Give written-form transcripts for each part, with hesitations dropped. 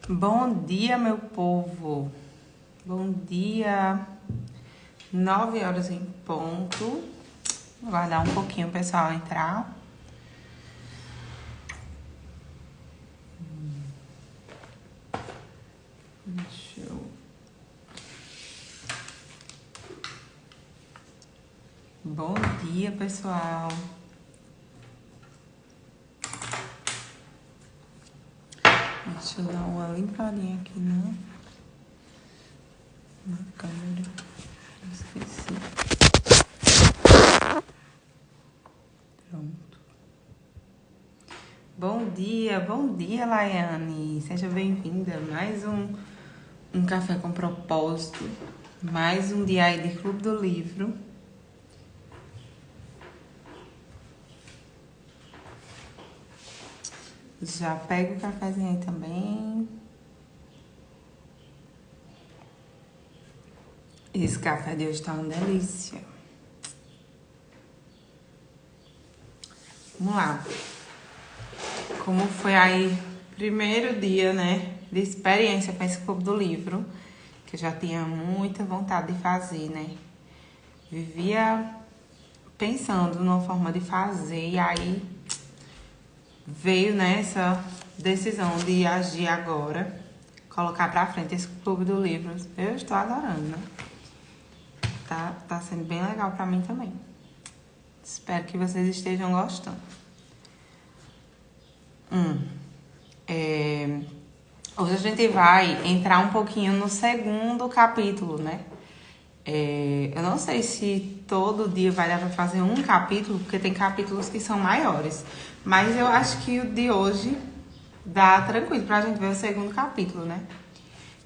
Bom dia, meu povo. Bom dia. 9 horas em ponto. Vou aguardar um pouquinho o pessoal entrar. Deixa eu... Bom dia, pessoal. Deixa eu dar uma limpadinha aqui na câmera. Esqueci. Pronto. Bom dia, Laiane. Seja bem-vinda. Mais um Café com Propósito. Mais um dia aí de Clube do Livro. Já pega o cafezinho aí também. Esse café de hoje tá uma delícia. Vamos lá. Como foi aí primeiro dia, né, de experiência com esse Clube do Livro, que eu já tinha muita vontade de fazer, né? Vivia pensando numa forma de fazer e aí veio, né, essa decisão de agir agora, colocar pra frente esse Clube do Livro. Eu estou adorando, né? Tá sendo bem legal pra mim também. Espero que vocês estejam gostando. Hoje a gente vai entrar um pouquinho no segundo capítulo, né? Eu não sei se todo dia vai dar pra fazer um capítulo, porque tem capítulos que são maiores. Mas eu acho que o de hoje dá tranquilo pra gente ver o segundo capítulo, né?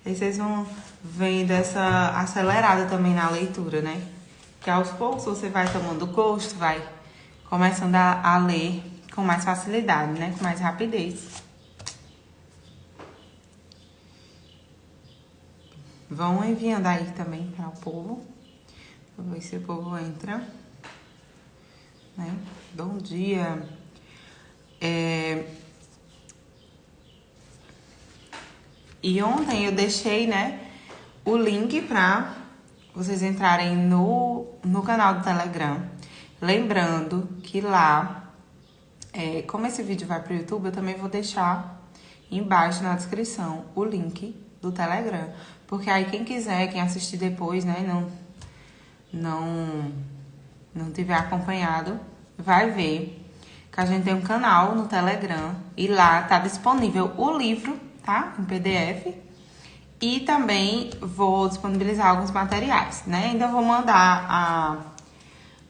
Aí vocês vão vendo essa acelerada também na leitura, né? Que aos poucos você vai tomando gosto, vai começando a ler com mais facilidade, né? Com mais rapidez. Vão enviando aí também para o povo. Vou ver se o povo entra. Né? Bom dia. E ontem eu deixei, né, o link para vocês entrarem no canal do Telegram. Lembrando que lá, como esse vídeo vai para o YouTube, eu também vou deixar embaixo na descrição o link do Telegram. Porque aí quem quiser, quem assistir depois, né, não tiver acompanhado, vai ver que a gente tem um canal no Telegram e lá tá disponível o livro, tá? Em PDF. E também vou disponibilizar alguns materiais, né? Ainda vou mandar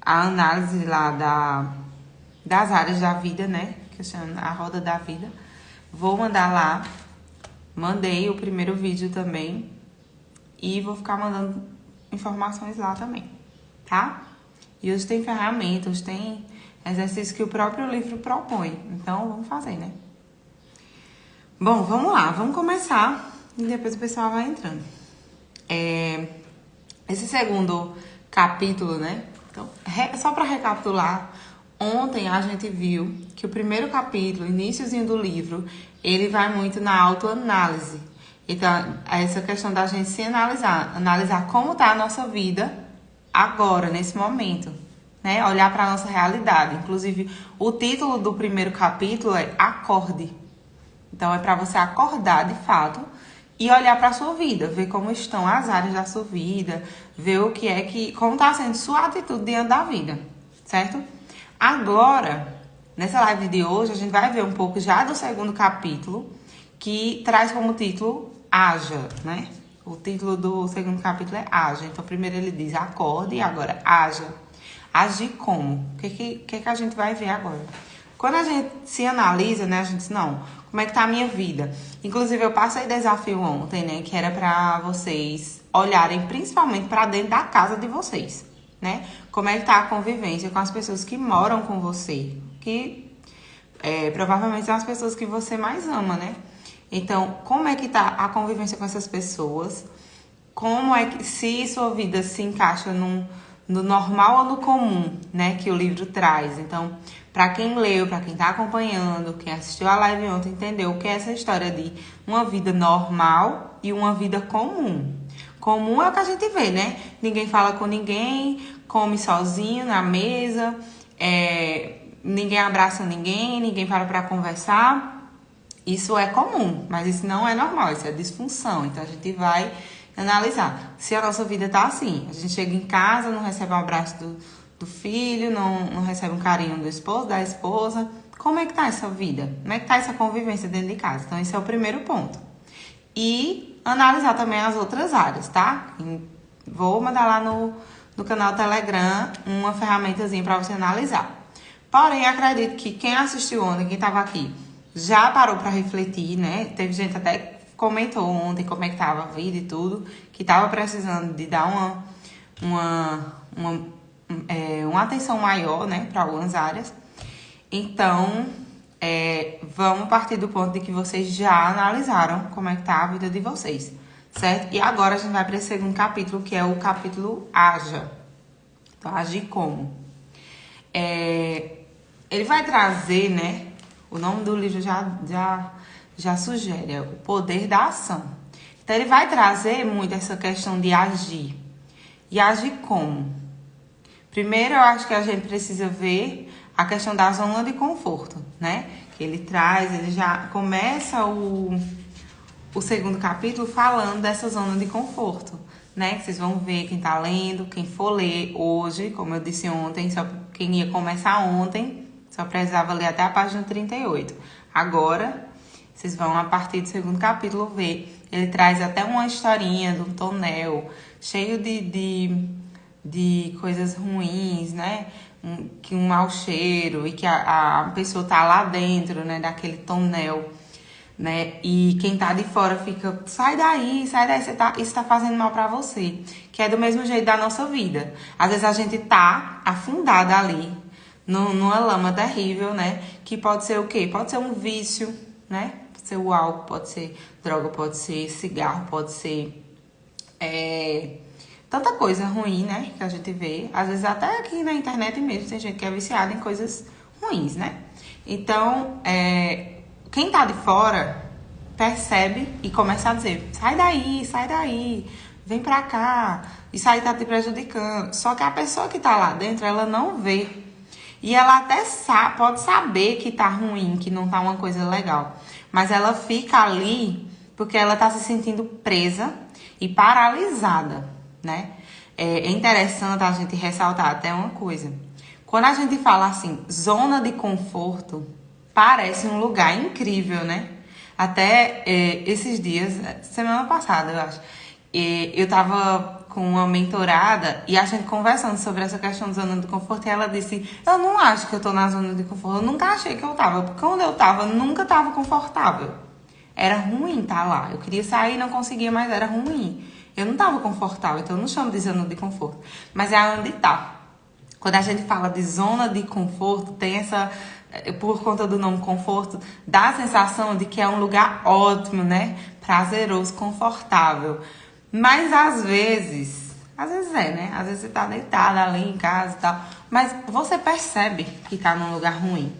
a análise lá das áreas da vida, né? Que eu chamo a roda da vida. Vou mandar lá. Mandei o primeiro vídeo também. E vou ficar mandando informações lá também, tá? E hoje tem ferramentas, tem exercícios que o próprio livro propõe. Então, vamos fazer, né? Bom, vamos lá. Vamos começar e depois o pessoal vai entrando. Esse segundo capítulo, né? Então, só para recapitular, ontem a gente viu que o primeiro capítulo, iniciozinho do livro, ele vai muito na autoanálise. Então, essa questão da gente se analisar como tá a nossa vida agora, nesse momento, né? Olhar para a nossa realidade. Inclusive, o título do primeiro capítulo é Acorde. Então, é para você acordar de fato e olhar para a sua vida, ver como estão as áreas da sua vida, ver o que é como tá sendo sua atitude diante da vida, certo? Agora, nessa live de hoje, a gente vai ver um pouco já do segundo capítulo, que traz como título Haja, né? O título do segundo capítulo é Haja. Então, primeiro ele diz acorde e agora haja. Agir como? O que a gente vai ver agora? Quando a gente se analisa, né? A gente diz, não, como é que tá a minha vida? Inclusive, eu passei desafio ontem, né? Que era pra vocês olharem principalmente pra dentro da casa de vocês, né? Como é que tá a convivência com as pessoas que moram com você. Que provavelmente são as pessoas que você mais ama, né? Então, como é que tá a convivência com essas pessoas? Como é que, se sua vida se encaixa no normal ou no comum, né? Que o livro traz. Então, Para quem leu, para quem tá acompanhando, quem assistiu a live ontem, entendeu o que é essa história de uma vida normal e uma vida comum. Comum é o que a gente vê, né? Ninguém fala com ninguém, come sozinho na mesa, ninguém abraça ninguém, ninguém para conversar. Isso é comum, mas isso não é normal, isso é disfunção. Então a gente vai analisar se a nossa vida tá assim. A gente chega em casa, não recebe um abraço do filho, não recebe um carinho do esposo, da esposa. Como é que tá essa vida? Como é que tá essa convivência dentro de casa? Então esse é o primeiro ponto. E analisar também as outras áreas, tá? Vou mandar lá no canal Telegram uma ferramentazinha para você analisar. Porém, acredito que quem assistiu ontem, quem estava aqui, já parou para refletir, né? Teve gente até que comentou ontem como é que tava a vida e tudo, que tava precisando de dar uma atenção maior, né, para algumas áreas. Então, vamos partir do ponto de que vocês já analisaram como é que tá a vida de vocês, certo? E agora a gente vai para esse segundo capítulo, que é o capítulo Haja. Então, agir como? Ele vai trazer, né? O nome do livro já sugere, é o poder da ação. Então, ele vai trazer muito essa questão de agir. E agir como? Primeiro, eu acho que a gente precisa ver a questão da zona de conforto, né? Que ele traz, ele já começa o segundo capítulo falando dessa zona de conforto, né? Vocês vão ver quem tá lendo, quem for ler hoje, como eu disse ontem, só quem ia começar ontem, só precisava ler até a página 38. Agora, vocês vão, a partir do segundo capítulo, ver. Ele traz até uma historinha de um tonel cheio de coisas ruins, né? Que um mau cheiro e que a pessoa tá lá dentro, né? Daquele tonel, né? E quem tá de fora fica, sai daí, isso tá fazendo mal pra você. Que é do mesmo jeito da nossa vida. Às vezes a gente tá afundada ali, numa lama terrível, né? Que pode ser o quê? Pode ser um vício, né? Pode ser o álcool, pode ser droga, pode ser cigarro, pode ser tanta coisa ruim, né? Que a gente vê. Às vezes até aqui na internet mesmo tem gente que é viciada em coisas ruins, né? Então, quem tá de fora percebe e começa a dizer, sai daí, vem pra cá, isso aí tá te prejudicando. Só que a pessoa que tá lá dentro, ela não vê. E ela até pode saber que tá ruim, que não tá uma coisa legal. Mas ela fica ali porque ela tá se sentindo presa e paralisada, né? É interessante a gente ressaltar até uma coisa. Quando a gente fala assim, zona de conforto, parece um lugar incrível, né? Até esses dias, semana passada, eu acho, eu tava com uma mentorada e a gente conversando sobre essa questão de zona de conforto e ela disse, eu não acho que eu tô na zona de conforto, eu nunca achei que eu tava, porque quando eu tava, nunca tava confortável. Era ruim estar lá, eu queria sair, não conseguia, mas era ruim. Eu não tava confortável, então eu não chamo de zona de conforto, mas é onde tá. Quando a gente fala de zona de conforto, tem essa, por conta do nome conforto, dá a sensação de que é um lugar ótimo, né? Prazeroso, confortável. Mas às vezes né? Às vezes você tá deitada ali em casa e tal, mas você percebe que tá num lugar ruim.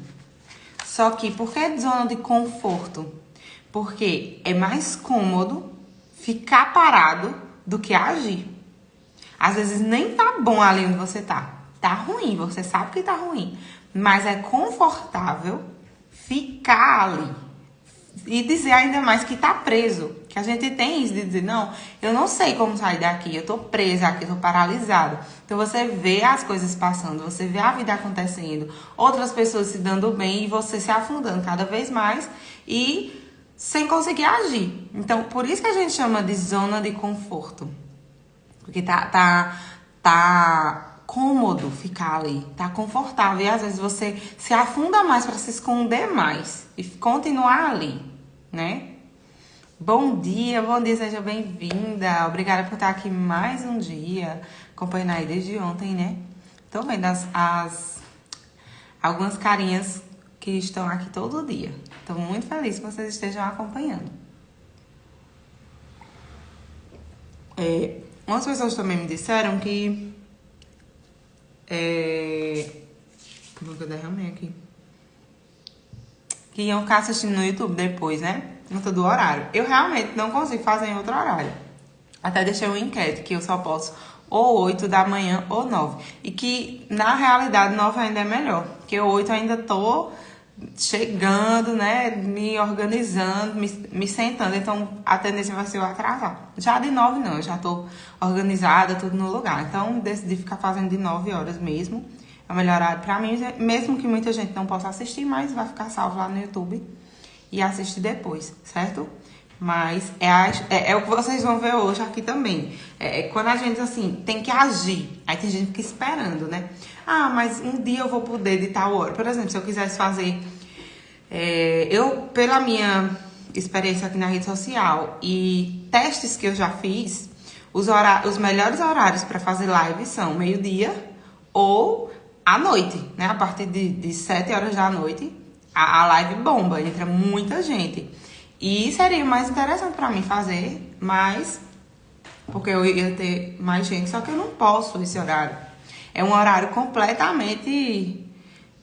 Só que por que zona de conforto? Porque é mais cômodo ficar parado do que agir. Às vezes nem tá bom ali onde você tá. Tá ruim, você sabe que tá ruim. Mas é confortável ficar ali. E dizer ainda mais que tá preso. Que a gente tem isso de dizer, não, eu não sei como sair daqui, eu tô presa aqui, eu tô paralisada. Então você vê as coisas passando, você vê a vida acontecendo, outras pessoas se dando bem e você se afundando cada vez mais e sem conseguir agir. Então, por isso que a gente chama de zona de conforto. Porque tá cômodo ficar ali, tá confortável. E às vezes você se afunda mais para se esconder mais e continuar ali, né? Bom dia, seja bem-vinda. Obrigada por estar aqui mais um dia, acompanhando aí desde ontem, né? Tô vendo algumas carinhas que estão aqui todo dia. Tô muito feliz que vocês estejam acompanhando. Umas pessoas também me disseram que Nunca derramei aqui. Que iam ficar assistindo no YouTube depois, né? Conta do horário. Eu realmente não consigo fazer em outro horário. Até deixei uma enquete que eu só posso ou 8 da manhã ou 9. E que, na realidade, 9 ainda é melhor. Porque 8 eu ainda tô chegando, né? Me organizando, me sentando. Então, a tendência vai ser eu atrasar. Já de 9 não, eu já tô organizada, tudo no lugar. Então, decidi ficar fazendo de 9 horas mesmo. É o melhor horário pra mim, mesmo que muita gente não possa assistir, mas vai ficar salvo lá no YouTube e assistir depois, certo? Mas é o que vocês vão ver hoje aqui também. Quando a gente, assim, tem que agir. Aí tem gente que fica esperando, né? Ah, mas um dia eu vou poder de tal hora. Por exemplo, se eu quisesse fazer... pela minha experiência aqui na rede social e testes que eu já fiz, os melhores horários para fazer live são meio-dia ou à noite, né? A partir de 7 horas da noite, a live bomba, entra muita gente. E seria mais interessante pra mim fazer, mas... Porque eu ia ter mais gente, só que eu não posso esse horário. É um horário completamente...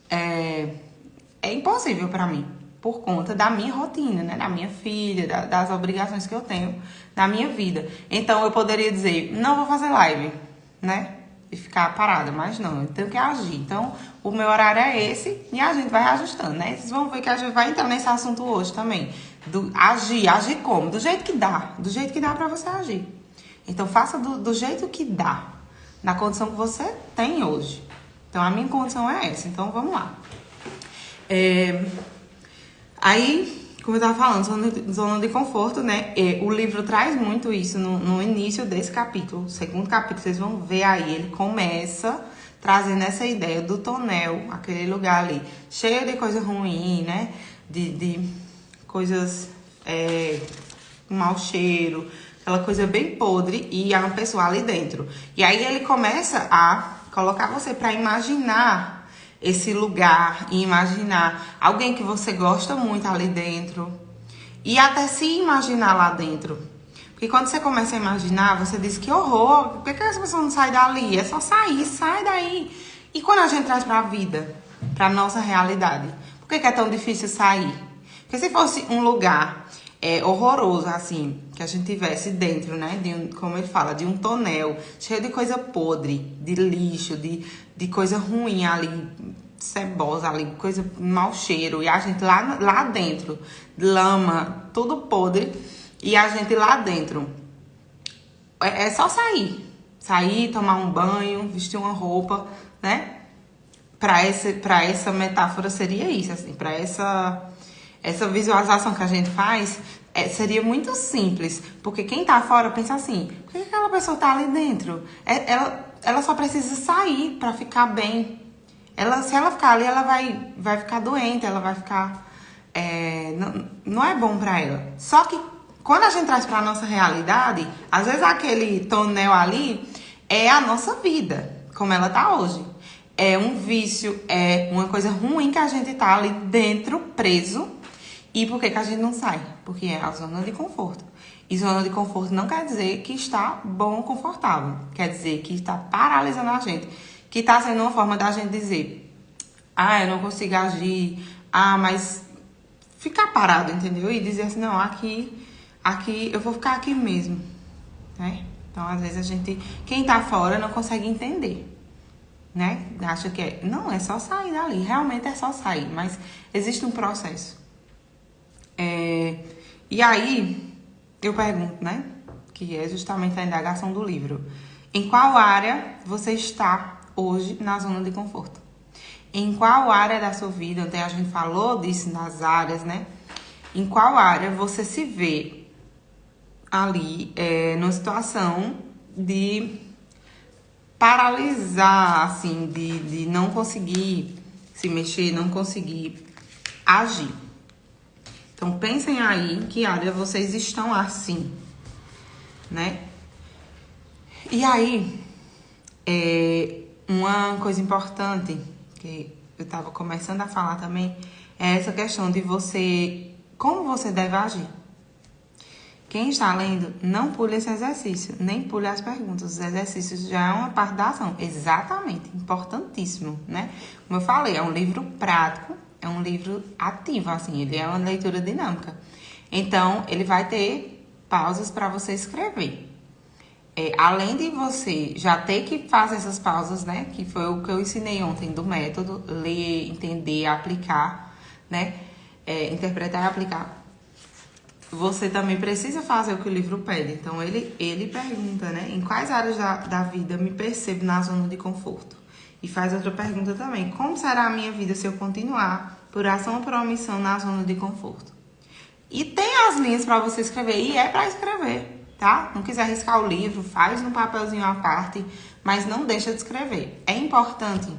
É impossível pra mim, por conta da minha rotina, né? Da minha filha, das obrigações que eu tenho na minha vida. Então, eu poderia dizer, não vou fazer live, né? E ficar parada, mas não, eu tenho que agir. Então, o meu horário é esse e a gente vai ajustando, né? Vocês vão ver que a gente vai entrar nesse assunto hoje também. Agir como? Do jeito que dá pra você agir. Então, faça do jeito que dá, na condição que você tem hoje. Então, a minha condição é essa. Então, vamos lá. Aí, como eu tava falando, zona de conforto, né? O livro traz muito isso no início desse capítulo. O segundo capítulo, vocês vão ver aí, ele começa trazendo essa ideia do tonel, aquele lugar ali, cheio de coisa ruim, né? De coisas com mau cheiro, aquela coisa bem podre, e há uma pessoa ali dentro. E aí ele começa a colocar você para imaginar esse lugar e imaginar alguém que você gosta muito ali dentro e até se imaginar lá dentro. Porque quando você começa a imaginar, você diz que horror, por que essa pessoa não sai dali? É só sair, sai daí. E quando a gente traz pra vida, pra nossa realidade, por que é tão difícil sair? Porque se fosse um lugar horroroso, assim, que a gente tivesse dentro, né, como ele fala, de um tonel, cheio de coisa podre, de lixo, de coisa ruim ali, cebosa ali, coisa mau cheiro, e a gente lá dentro, lama, tudo podre, e a gente lá dentro, é só sair, tomar um banho, vestir uma roupa, né? Pra essa metáfora seria isso, assim, pra essa visualização que a gente faz, seria muito simples, porque quem tá fora pensa assim, por que aquela pessoa tá ali dentro? Ela só precisa sair pra ficar bem. Se ela ficar ali, ela vai ficar doente, ela vai ficar... não é bom pra ela. Só que quando a gente traz pra nossa realidade, às vezes aquele tonel ali é a nossa vida, como ela tá hoje. É um vício, é uma coisa ruim que a gente tá ali dentro, preso. E por que a gente não sai? Porque é a zona de conforto. E zona de conforto não quer dizer que está bom, confortável. Quer dizer que está paralisando a gente. Que está sendo uma forma da gente dizer, eu não consigo agir. Mas ficar parado, entendeu? E dizer assim, não, aqui eu vou ficar aqui mesmo. Né? Então, às vezes, quem tá fora não consegue entender. Né? Acha que não, é só sair dali. Realmente é só sair. Mas existe um processo. E aí, eu pergunto, né? Que é justamente a indagação do livro. Em qual área você está hoje na zona de conforto? Em qual área da sua vida, até a gente falou disso nas áreas, né? Em qual área você se vê ali numa situação de paralisar, assim, de não conseguir se mexer, não conseguir agir? Então, pensem aí em que área vocês estão assim, né? E aí, uma coisa importante que eu estava começando a falar também é essa questão de como você deve agir. Quem está lendo, não pule esse exercício, nem pule as perguntas. Os exercícios já é uma parte da ação. Exatamente, importantíssimo, né? Como eu falei, é um livro prático, é um livro ativo, assim, ele é uma leitura dinâmica. Então, ele vai ter pausas para você escrever. Além de você já ter que fazer essas pausas, né? Que foi o que eu ensinei ontem do método, ler, entender, aplicar, né? Interpretar e aplicar. Você também precisa fazer o que o livro pede. Então, ele pergunta, né? Em quais áreas da vida me percebo na zona de conforto? E faz outra pergunta também. Como será a minha vida se eu continuar, por ação ou por omissão, na zona de conforto? E tem as linhas para você escrever. E é para escrever, tá? Não quiser riscar o livro, faz num papelzinho à parte, mas não deixa de escrever. É importante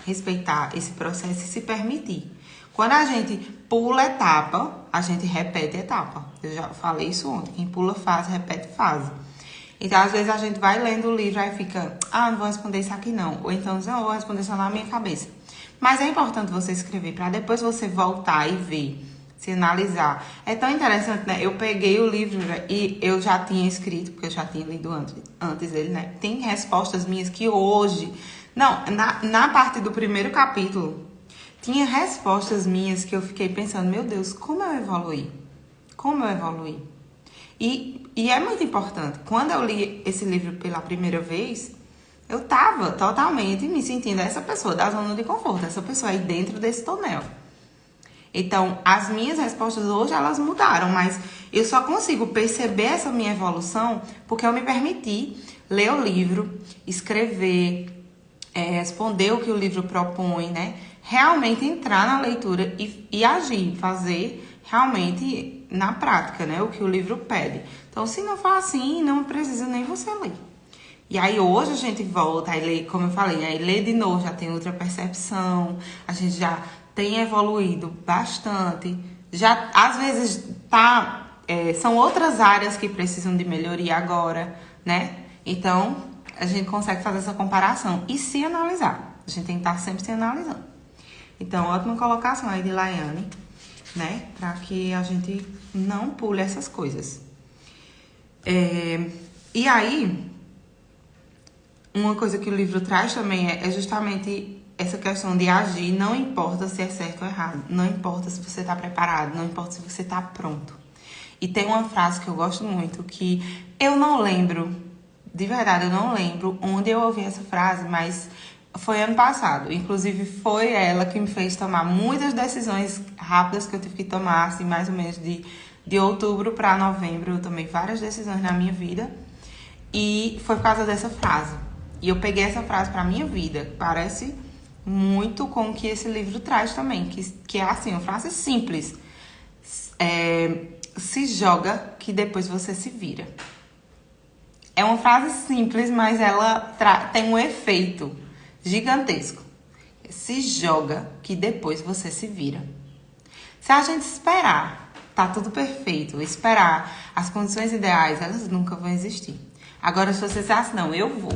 respeitar esse processo e se permitir. Quando a gente pula etapa, a gente repete etapa. Eu já falei isso ontem. Quem pula fase, repete fase. Então, às vezes, a gente vai lendo o livro e fica, não vou responder isso aqui não. Ou então, não, vou responder só na minha cabeça. Mas é importante você escrever para depois você voltar e ver, se analisar. É tão interessante, né? Eu peguei o livro e eu já tinha escrito, porque eu já tinha lido antes dele, né? Tem respostas minhas que hoje... Não, na parte do primeiro capítulo... Tinha respostas minhas que eu fiquei pensando, meu Deus, como eu evoluí? Como eu evoluí? E é muito importante. Quando eu li esse livro pela primeira vez, eu tava totalmente me sentindo essa pessoa da zona de conforto, essa pessoa aí dentro desse tonel. Então, as minhas respostas hoje, elas mudaram, mas eu só consigo perceber essa minha evolução porque eu me permiti ler o livro, escrever, responder o que o livro propõe, né? Realmente entrar na leitura e agir, fazer realmente na prática, né? O que o livro pede. Então, se não for assim, não precisa nem você ler. E aí, hoje a gente volta e lê, como eu falei, aí lê de novo, já tem outra percepção, a gente já tem evoluído bastante. Já, às vezes, são outras áreas que precisam de melhoria agora, né? Então, a gente consegue fazer essa comparação e se analisar. A gente tem que estar sempre se analisando. Então, ótima colocação aí de Laiane, né? Para que a gente não pule essas coisas. E aí, uma coisa que o livro traz também é justamente essa questão de agir. Não importa se é certo ou errado. Não importa se você está preparado. Não importa se você está pronto. E tem uma frase que eu gosto muito, que eu não lembro, de verdade, eu não lembro onde eu ouvi essa frase, mas... Foi ano passado, inclusive foi ela que me fez tomar muitas decisões rápidas que eu tive que tomar, assim, mais ou menos de outubro para novembro. Eu tomei várias decisões na minha vida e foi por causa dessa frase. E eu peguei essa frase para minha vida, parece muito com o que esse livro traz também, que é assim, uma frase simples. Se joga que depois você se vira. É uma frase simples, mas ela tem um efeito gigantesco. Se joga que depois você se vira. Se a gente esperar, tá tudo perfeito, esperar as condições ideais, elas nunca vão existir. Agora, se você disser assim, não, eu vou.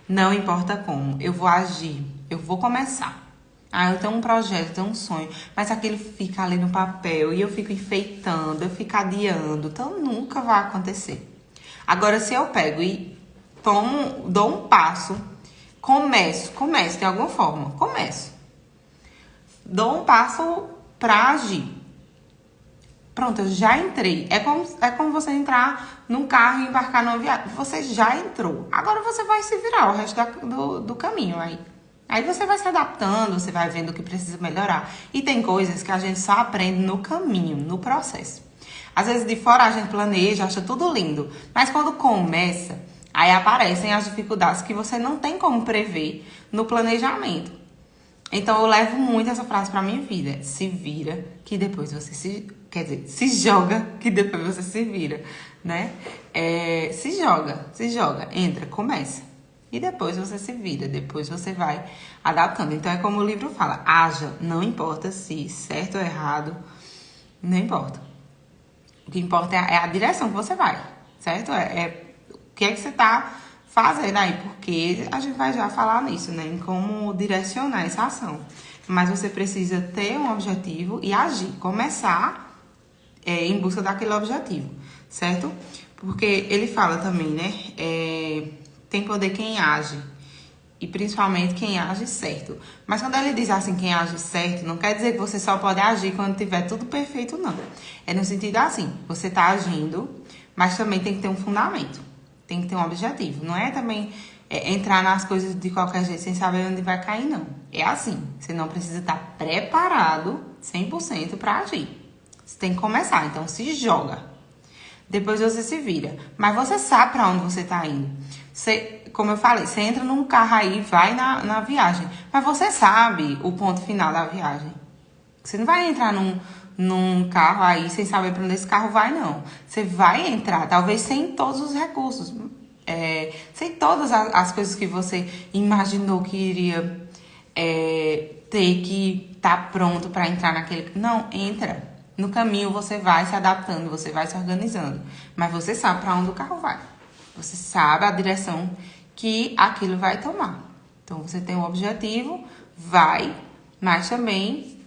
Não importa como, eu vou agir, eu vou começar. Eu tenho um projeto, eu tenho um sonho, mas aquele fica ali no papel e eu fico enfeitando, eu fico adiando, então nunca vai acontecer. Agora, se eu pego e dou um passo, começo de alguma forma, dou um passo pra agir. Pronto, eu já entrei. É como você entrar num carro e embarcar numa viagem. Você já entrou. Agora você vai se virar o resto do caminho aí. Aí você vai se adaptando, você vai vendo o que precisa melhorar. E tem coisas que a gente só aprende no caminho, no processo. Às vezes de fora a gente planeja, acha tudo lindo. Mas quando começa, aí aparecem as dificuldades que você não tem como prever no planejamento. Então eu levo muito essa frase pra minha vida. Se vira, que depois você se joga, que depois você se vira, né? Se joga, entra, começa. E depois você se vira, depois você vai adaptando. Então é como o livro fala, haja, não importa se certo ou errado, não importa. O que importa é a direção que você vai, certo? O que é que você tá fazendo aí, porque a gente vai já falar nisso, né? Em como direcionar essa ação. Mas você precisa ter um objetivo e agir, começar em busca daquele objetivo, certo? Porque ele fala também, né? Tem poder quem age. E principalmente quem age certo. Mas quando ele diz assim, quem age certo, não quer dizer que você só pode agir quando tiver tudo perfeito, não. É no sentido assim, você tá agindo, mas também tem que ter um fundamento. Tem que ter um objetivo. Não é também entrar nas coisas de qualquer jeito sem saber onde vai cair, não. É assim, você não precisa estar preparado 100% para agir. Você tem que começar, então se joga. Depois você se vira. Mas você sabe para onde você tá indo. Você, como eu falei, você entra num carro aí, vai na viagem. Mas você sabe o ponto final da viagem. Você não vai entrar num carro aí sem saber para onde esse carro vai, não. Você vai entrar, talvez sem todos os recursos. Sem todas as coisas que você imaginou que iria ter que estar pronto para entrar naquele... Não, entra. No caminho você vai se adaptando, você vai se organizando. Mas você sabe para onde o carro vai. Você sabe a direção que aquilo vai tomar. Então, você tem um objetivo, vai, mas também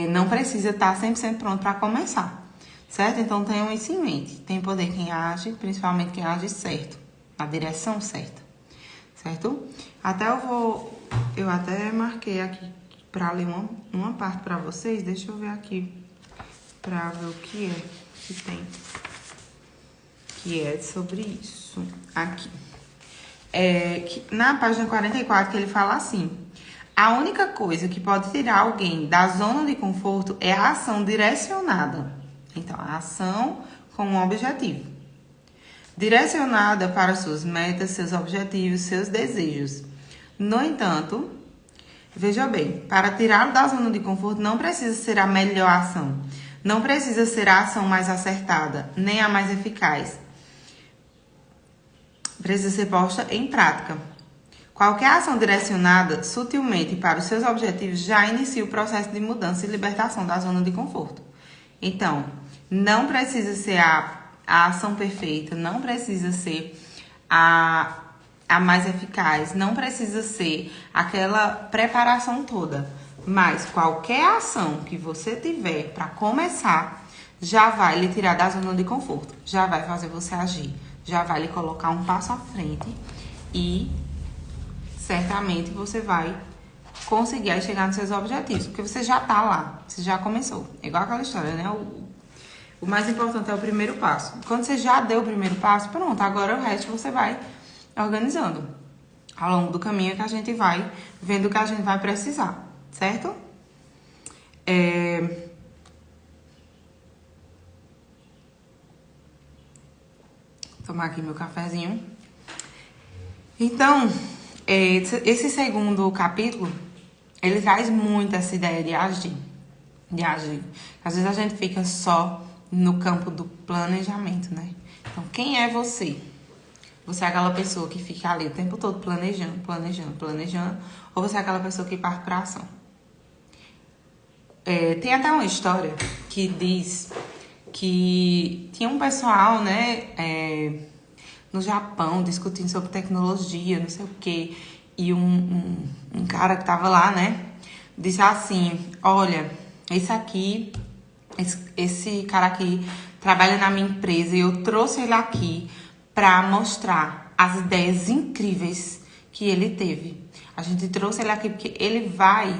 não precisa estar 100% pronto para começar. Certo? Então, tenham isso em mente. Tem poder quem age, principalmente quem age certo. Na direção certa. Certo? Eu até marquei aqui para ler uma parte para vocês. Deixa eu ver aqui para ver o que é que tem. Que é sobre isso. Aqui. Na página 44, que ele fala assim: a única coisa que pode tirar alguém da zona de conforto é a ação direcionada. Então, a ação com um objetivo. Direcionada para suas metas, seus objetivos, seus desejos. No entanto, veja bem, para tirá-lo da zona de conforto não precisa ser a melhor ação. Não precisa ser a ação mais acertada, nem a mais eficaz. Precisa ser posta em prática. Qualquer ação direcionada sutilmente para os seus objetivos já inicia o processo de mudança e libertação da zona de conforto. Então, não precisa ser a ação perfeita, não precisa ser a mais eficaz, não precisa ser aquela preparação toda. Mas qualquer ação que você tiver para começar, já vai lhe tirar da zona de conforto, já vai fazer você agir, já vai lhe colocar um passo à frente e certamente você vai conseguir chegar nos seus objetivos, porque você já tá lá, você já começou. É igual aquela história, né? O mais importante é o primeiro passo. Quando você já deu o primeiro passo, pronto, agora o resto você vai organizando. Ao longo do caminho é que a gente vai vendo o que a gente vai precisar. Certo? Vou tomar aqui meu cafezinho. Então, esse segundo capítulo, ele traz muito essa ideia de agir. Às vezes a gente fica só no campo do planejamento, né? Então, quem é você? Você é aquela pessoa que fica ali o tempo todo planejando, ou você é aquela pessoa que parte para ação? Tem até uma história que diz que tinha um pessoal, né, no Japão discutindo sobre tecnologia, não sei o quê, e um cara que tava lá, né, disse assim: olha, esse cara aqui trabalha na minha empresa e eu trouxe ele aqui para mostrar as ideias incríveis que ele teve. A gente trouxe ele aqui porque ele vai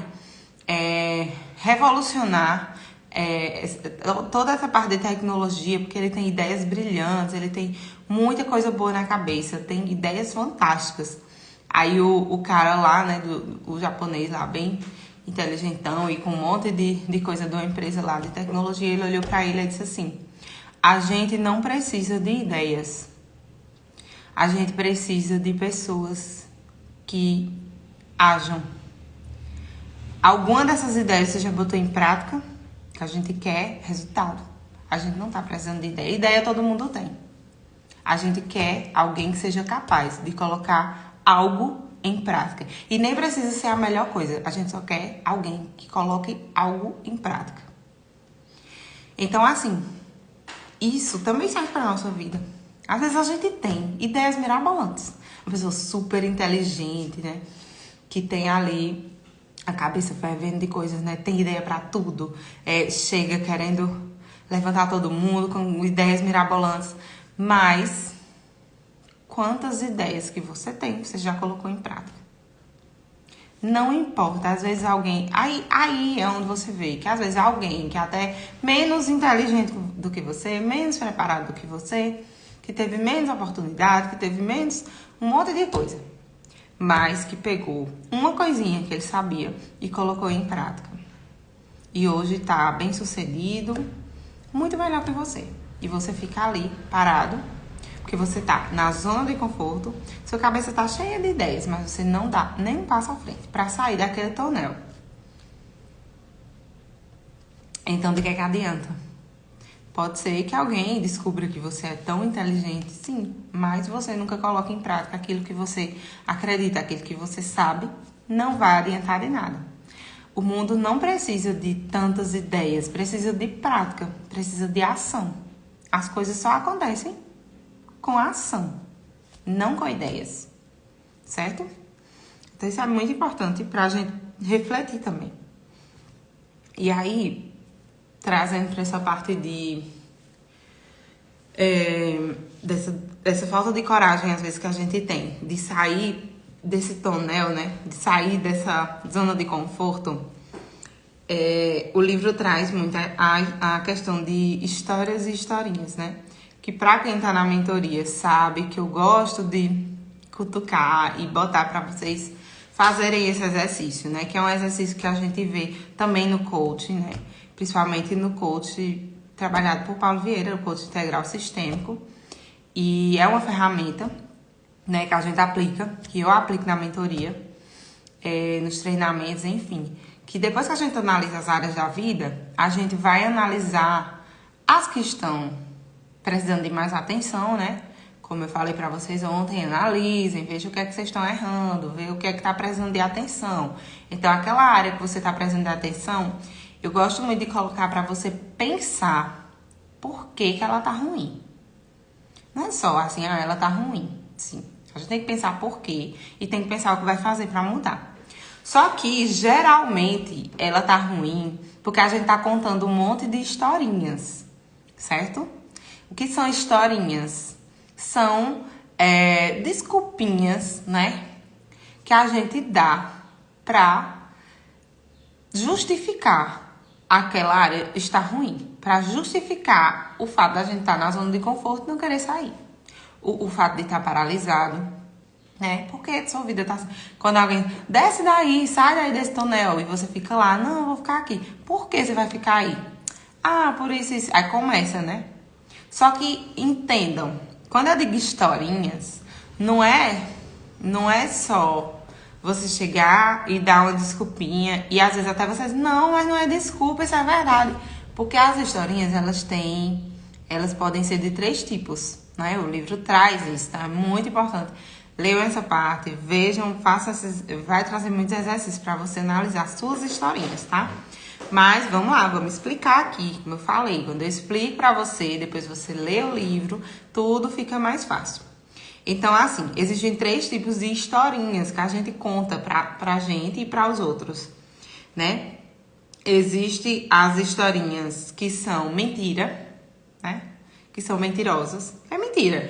revolucionar toda essa parte de tecnologia, porque ele tem ideias brilhantes, ele tem muita coisa boa na cabeça, tem ideias fantásticas. Aí o cara lá, né, o japonês lá, bem inteligentão e com um monte de coisa de uma empresa lá de tecnologia, ele olhou para ele e disse assim: a gente não precisa de ideias, a gente precisa de pessoas que ajam. Alguma dessas ideias você já botou em prática? Que a gente quer resultado. A gente não tá precisando de ideia. Ideia todo mundo tem. A gente quer alguém que seja capaz de colocar algo em prática. E nem precisa ser a melhor coisa. A gente só quer alguém que coloque algo em prática. Então, assim, isso também serve para nossa vida. Às vezes a gente tem ideias mirabolantes. Uma pessoa super inteligente, né? Que tem ali a cabeça fervendo de coisas, né? Tem ideia pra tudo. Chega querendo levantar todo mundo com ideias mirabolantes, mas quantas ideias que você tem, você já colocou em prática? Não importa, às vezes alguém... Aí é onde você vê que às vezes alguém que é até menos inteligente do que você, menos preparado do que você, que teve menos oportunidade, que teve menos um monte de coisa, mas que pegou uma coisinha que ele sabia e colocou em prática. E hoje tá bem sucedido, muito melhor que você. E você fica ali, parado, porque você tá na zona de conforto, sua cabeça tá cheia de ideias, mas você não dá nem um passo à frente para sair daquele tonel. Então, de que adianta? Pode ser que alguém descubra que você é tão inteligente, sim, mas você nunca coloca em prática aquilo que você acredita, aquilo que você sabe, não vai adiantar de nada. O mundo não precisa de tantas ideias, precisa de prática, precisa de ação. As coisas só acontecem com a ação, não com ideias, certo? Então isso é muito importante pra gente refletir também. E aí, trazendo para essa parte dessa falta de coragem, às vezes, que a gente tem, de sair desse tonel, né? De sair dessa zona de conforto, o livro traz muito a questão de histórias e historinhas, né? Que pra quem tá na mentoria sabe que eu gosto de cutucar e botar pra vocês fazerem esse exercício, né? Que é um exercício que a gente vê também no coaching, né? Principalmente no coaching trabalhado por Paulo Vieira, o coaching integral sistêmico. E é uma ferramenta, né, que a gente aplica, que eu aplico na mentoria, nos treinamentos, enfim. Que depois que a gente analisa as áreas da vida, a gente vai analisar as que estão precisando de mais atenção, né? Como eu falei pra vocês ontem, analisem, vejam o que é que vocês estão errando, vejam o que é que tá precisando de atenção. Então, aquela área que você tá precisando de atenção, eu gosto muito de colocar pra você pensar por que ela tá ruim. Não é só assim, ela tá ruim. Sim, a gente tem que pensar por quê e tem que pensar o que vai fazer pra mudar. Só que, geralmente, ela tá ruim porque a gente tá contando um monte de historinhas, certo? O que são historinhas? São desculpinhas, né? Que a gente dá pra justificar aquela área estar ruim. Pra justificar o fato da gente estar na zona de conforto e não querer sair. O fato de estar paralisado, né? Porque sua vida tá assim. Quando alguém desce daí, sai daí desse tonel e você fica lá, não, eu vou ficar aqui. Por que você vai ficar aí? Ah, por isso. Aí começa, né? Só que entendam, quando eu digo historinhas, não é só você chegar e dar uma desculpinha e às vezes até você diz, não, mas não é desculpa, isso é verdade. Porque as historinhas, elas podem ser de 3 tipos, né? O livro traz isso, tá? É muito importante. Leiam essa parte, vejam, vai trazer muitos exercícios para você analisar suas historinhas, tá? Mas vamos lá, vamos explicar aqui, como eu falei. Quando eu explico pra você, depois você lê o livro, tudo fica mais fácil. Então, assim, existem 3 tipos de historinhas que a gente conta pra gente e para os outros, né? Existem as historinhas que são mentira, né? Que são mentirosas. É mentira.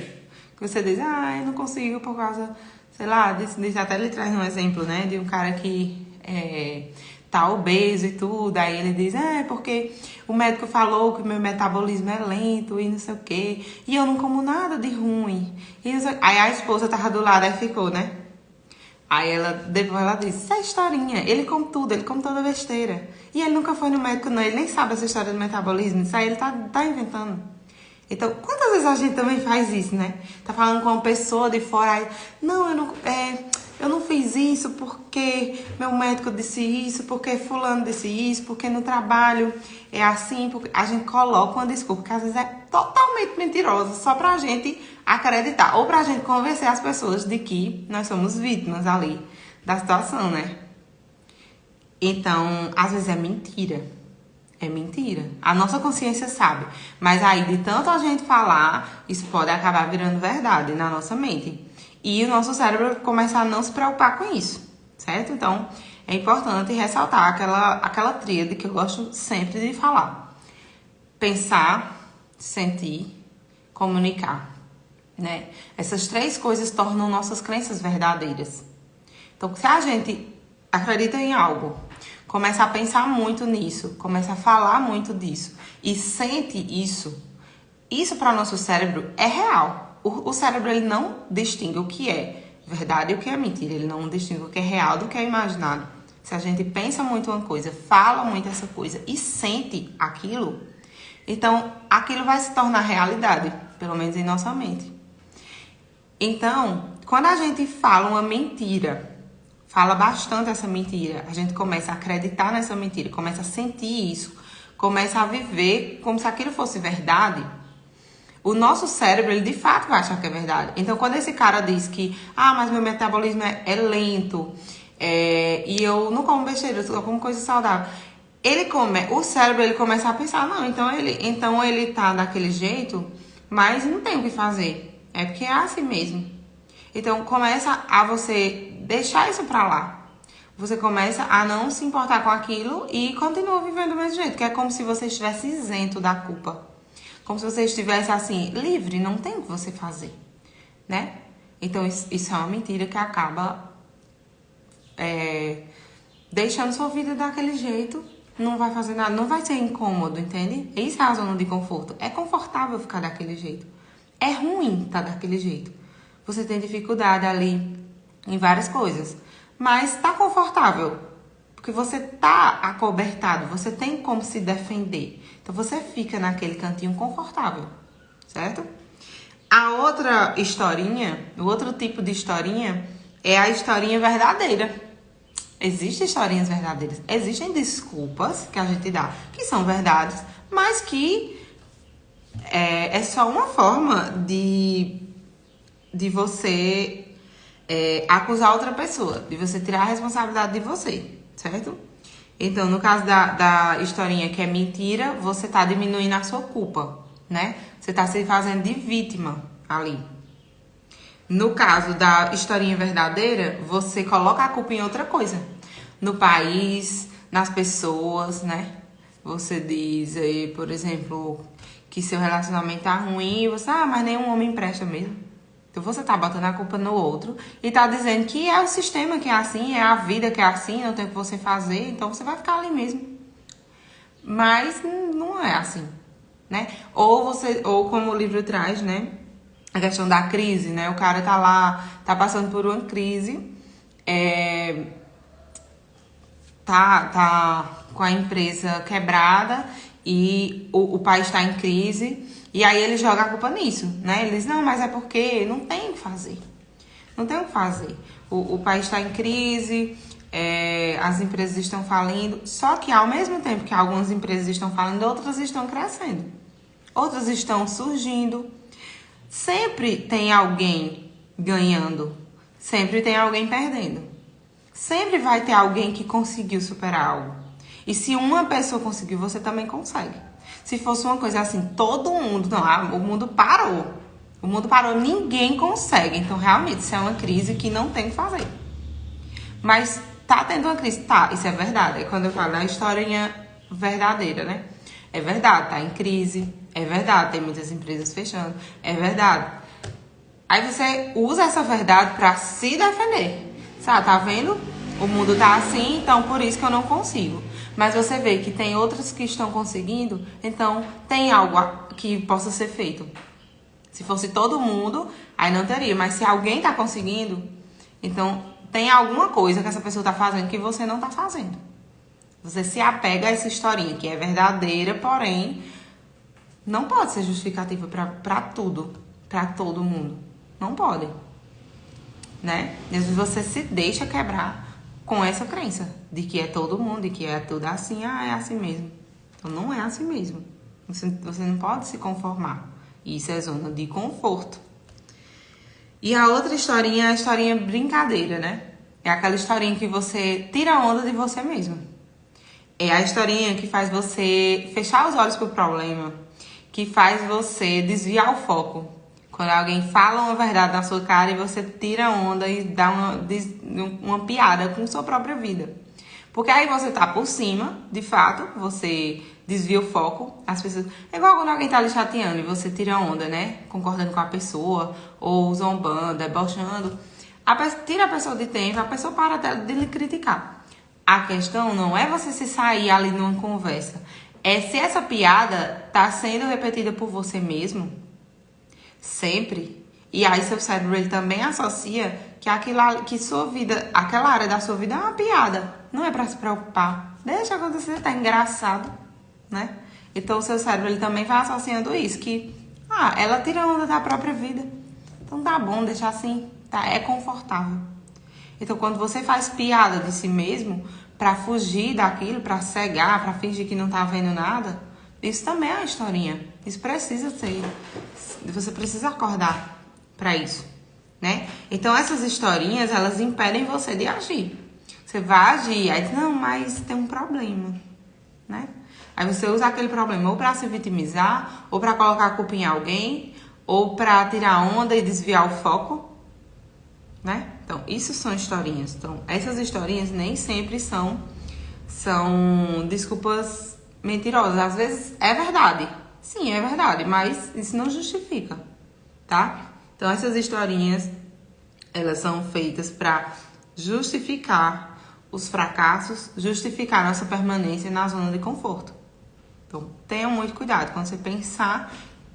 Que você diz, eu não consigo por causa, sei lá, até ele traz um exemplo, né? De um cara que tá obeso e tudo, aí ele diz, porque o médico falou que o meu metabolismo é lento e não sei o quê, e eu não como nada de ruim. Aí a esposa tava do lado, aí ficou, né? Aí depois ela disse, isso é historinha, ele come tudo, ele come toda besteira. E ele nunca foi no médico, não, ele nem sabe essa história do metabolismo, isso aí ele tá inventando. Então, quantas vezes a gente também faz isso, né? Tá falando com uma pessoa de fora, aí, não, eu não fiz isso porque meu médico disse isso, porque fulano disse isso, porque no trabalho é assim, porque a gente coloca uma desculpa que às vezes é totalmente mentirosa, só pra gente acreditar, ou pra gente convencer as pessoas de que nós somos vítimas ali da situação, né? Então, às vezes é mentira. É mentira. A nossa consciência sabe. Mas aí, de tanto a gente falar, isso pode acabar virando verdade na nossa mente. E o nosso cérebro começar a não se preocupar com isso, certo? Então, é importante ressaltar aquela tríade que eu gosto sempre de falar. pensar, sentir, comunicar, né? Essas 3 coisas tornam nossas crenças verdadeiras. Então, se a gente acredita em algo, começa a pensar muito nisso, começa a falar muito disso e sente isso para o nosso cérebro é real. O cérebro, ele não distingue o que é verdade e o que é mentira. Ele não distingue o que é real do que é imaginado. Se a gente pensa muito uma coisa, fala muito essa coisa e sente aquilo, então aquilo vai se tornar realidade, pelo menos em nossa mente. Então, quando a gente fala uma mentira, fala bastante essa mentira, a gente começa a acreditar nessa mentira, começa a sentir isso, começa a viver como se aquilo fosse verdade, o nosso cérebro, ele de fato vai achar que é verdade. Então, quando esse cara diz que, mas meu metabolismo é lento, e eu não como besteira, eu como coisa saudável, o cérebro, ele começa a pensar, não, então ele tá daquele jeito, mas não tem o que fazer. É porque é assim mesmo. Então, começa a você deixar isso pra lá. Você começa a não se importar com aquilo e continua vivendo do mesmo jeito, que é como se você estivesse isento da culpa. Como se você estivesse assim, livre, não tem o que você fazer, né? Então, isso é uma mentira que acaba deixando sua vida daquele jeito, não vai fazer nada, não vai ser incômodo, entende? Isso é a zona de conforto. É confortável ficar daquele jeito. É ruim estar daquele jeito. Você tem dificuldade ali em várias coisas, mas tá confortável. Porque você tá acobertado, você tem como se defender. Então, você fica naquele cantinho confortável, certo? A outra historinha, o outro tipo de historinha é a historinha verdadeira. Existem historinhas verdadeiras. Existem desculpas que a gente dá, que são verdades, mas que é só uma forma de você acusar outra pessoa, de você tirar a responsabilidade de você, certo? Então, no caso da historinha que é mentira, você tá diminuindo a sua culpa, né? Você tá se fazendo de vítima ali. No caso da historinha verdadeira, você coloca a culpa em outra coisa. No país, nas pessoas, né? Você diz aí, por exemplo, que seu relacionamento tá ruim e você, mas nenhum homem presta mesmo. Então, você tá botando a culpa no outro e tá dizendo que é o sistema que é assim, é a vida que é assim, não tem o que você fazer, então você vai ficar ali mesmo. Mas não é assim, né? Ou como o livro traz, né? A questão da crise, né? O cara tá lá, tá passando por uma crise, tá com a empresa quebrada e o país tá em crise. E aí ele joga a culpa nisso, né? Ele diz, não, mas é porque não tem o que fazer. Não tem o que fazer. O país está em crise, as empresas estão falindo. Só que ao mesmo tempo que algumas empresas estão falindo, outras estão crescendo. Outras estão surgindo. Sempre tem alguém ganhando. Sempre tem alguém perdendo. Sempre vai ter alguém que conseguiu superar algo. E se uma pessoa conseguiu, você também consegue. Se fosse uma coisa assim, todo mundo... Não, o mundo parou. O mundo parou, ninguém consegue. Então, realmente, isso é uma crise que não tem o que fazer. Mas tá tendo uma crise? Tá, isso é verdade. É quando eu falo da historinha verdadeira, né? É verdade, tá em crise. É verdade, tem muitas empresas fechando. É verdade. Aí você usa essa verdade pra se defender. Sabe, tá vendo? O mundo tá assim, então por isso que eu não consigo. Mas você vê que tem outros que estão conseguindo, então tem algo que possa ser feito. Se fosse todo mundo, aí não teria. Mas se alguém tá conseguindo, então tem alguma coisa que essa pessoa tá fazendo que você não tá fazendo. Você se apega a essa historinha, que é verdadeira, porém, não pode ser justificativa pra tudo, pra todo mundo. Não pode. Né? Às vezes você se deixa quebrar com essa crença de que é todo mundo e que é tudo assim, é assim mesmo. Então não é assim mesmo. Você não pode se conformar. Isso é zona de conforto. E a outra historinha é a historinha brincadeira, né? É aquela historinha que você tira a onda de você mesmo. É a historinha que faz você fechar os olhos pro problema, que faz você desviar o foco. Quando alguém fala uma verdade na sua cara e você tira a onda e dá uma piada com sua própria vida. Porque aí você tá por cima, de fato, você desvia o foco. As pessoas... É igual quando alguém tá lhe chateando e você tira onda, né? Concordando com a pessoa, ou zombando, debochando. Tira a pessoa de tempo, a pessoa para até de lhe criticar. A questão não é você se sair ali numa conversa. É se essa piada tá sendo repetida por você mesmo, sempre. E aí seu cérebro ele também associa que sua vida, aquela área da sua vida é uma piada. Não é pra se preocupar. Deixa acontecer, tá engraçado, né? Então o seu cérebro ele também vai associando isso, que ela tira onda da própria vida. Então tá bom, deixa assim, tá? É confortável. Então quando você faz piada de si mesmo pra fugir daquilo, pra cegar, pra fingir que não tá vendo nada, isso também é uma historinha. Isso precisa ser. Você precisa acordar pra isso, né? Então essas historinhas, elas impedem você de agir. Você vai agir, aí diz, não, mas tem um problema, né? Aí você usa aquele problema ou pra se vitimizar, ou pra colocar a culpa em alguém, ou pra tirar onda e desviar o foco, né? Então, isso são historinhas. Então, essas historinhas nem sempre são desculpas mentirosas. Às vezes é verdade. Sim, é verdade, mas isso não justifica, tá? Então, essas historinhas, elas são feitas para justificar os fracassos, justificar nossa permanência na zona de conforto. Então, tenham muito cuidado quando você pensar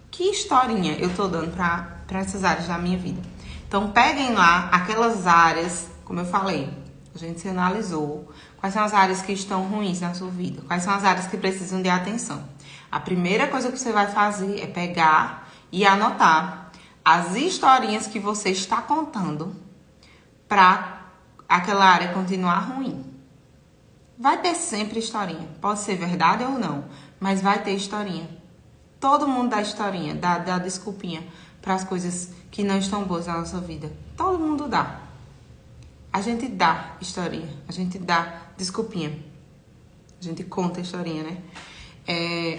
que historinha eu tô dando para essas áreas da minha vida. Então, peguem lá aquelas áreas, como eu falei, a gente se analisou, quais são as áreas que estão ruins na sua vida, quais são as áreas que precisam de atenção. A primeira coisa que você vai fazer é pegar e anotar as historinhas que você está contando para aquela área continuar ruim. Vai ter sempre historinha, pode ser verdade ou não, mas vai ter historinha. Todo mundo dá historinha, dá desculpinha para as coisas que não estão boas na nossa vida. Todo mundo dá. A gente dá historinha, a gente dá desculpinha. A gente conta historinha, né?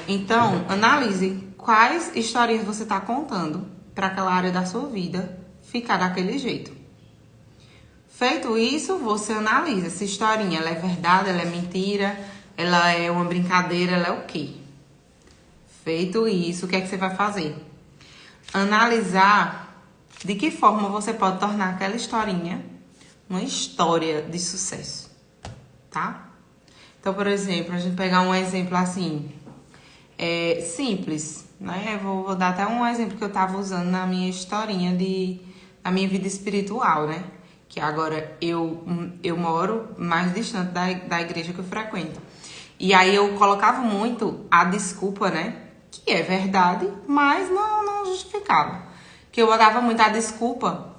Então, analise quais historinhas você está contando para aquela área da sua vida ficar daquele jeito. Feito isso, você analisa se a historinha ela é verdade, ela é mentira, ela é uma brincadeira, ela é o quê? Feito isso, o que é que você vai fazer? Analisar de que forma você pode tornar aquela historinha uma história de sucesso, tá? Então, por exemplo, a gente pegar um exemplo assim, simples, né? Vou dar até um exemplo que eu tava usando na minha historinha da minha vida espiritual, né? Que agora eu moro mais distante da igreja que eu frequento. E aí eu colocava muito a desculpa, né? Que é verdade, mas não justificava. Que eu botava muito a desculpa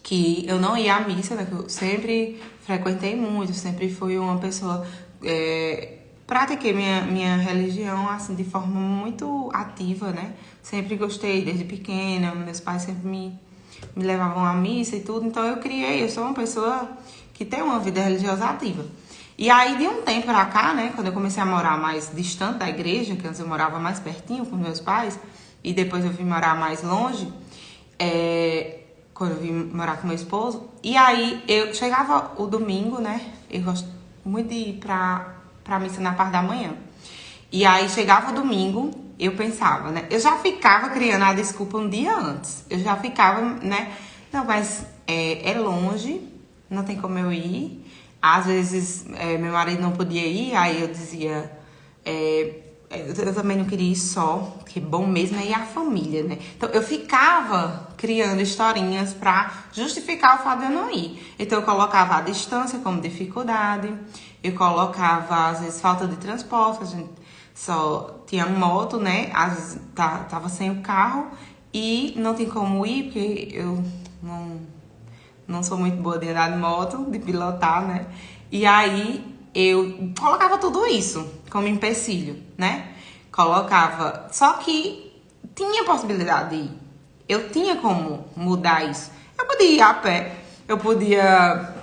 que eu não ia à missa, né? Que eu sempre frequentei muito, sempre fui uma pessoa... pratiquei minha religião, assim, de forma muito ativa, né? Sempre gostei, desde pequena, meus pais sempre me levavam à missa e tudo. Então eu sou uma pessoa que tem uma vida religiosa ativa. E aí, de um tempo pra cá, né, quando eu comecei a morar mais distante da igreja, que antes eu morava mais pertinho com meus pais, e depois eu vim morar mais longe, quando eu vim morar com meu esposo, e aí eu chegava o domingo, né, eu gosto muito de ir pra missa na parte da manhã. E aí chegava o domingo, eu pensava, né, eu já ficava criando a desculpa um dia antes, eu já ficava, né, não, mas é longe, não tem como eu ir. Às vezes, meu marido não podia ir, aí eu dizia... eu também não queria ir só, porque bom mesmo é ir a família, né? Então, eu ficava criando historinhas pra justificar o fato de eu não ir. Então, eu colocava a distância como dificuldade, eu colocava, às vezes, falta de transporte, a gente só tinha moto, né? Às vezes, tava sem o carro e não tem como ir, porque eu não sou muito boa de andar de moto, de pilotar, né? E aí eu colocava tudo isso como empecilho, né? Colocava. Só que tinha possibilidade de ir. Eu tinha como mudar isso. Eu podia ir a pé, eu podia